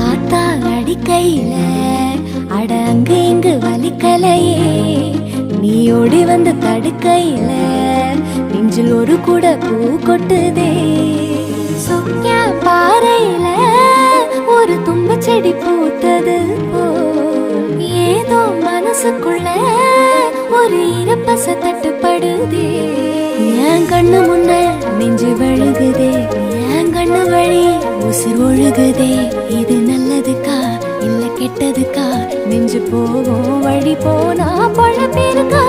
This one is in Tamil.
ஆத்தா அடிக்கையில அட அங்கு இங்கு வலிக்கலையே, நீ ஓடி வந்து தடுக்கையில நெஞ்சில் ஒரு கூட பூ கொட்டுதே. சொக்கியா பாறையில ஒரு தும்ப செடி பூத்தது போல் ஏதோ மனசுக்குள்ள ஒரு இறப்பச தட்டுப்படுதே. என் கண்ணு முன்ன நெஞ்சு வழுகுதே, என் கண்ணு வழி உசிர் ஒழுகுதே. இது நல்லதுக்கா இல்ல கெட்டதுக்கா, நெஞ்சு போகும் வழி போனா பழ பேருக்கா.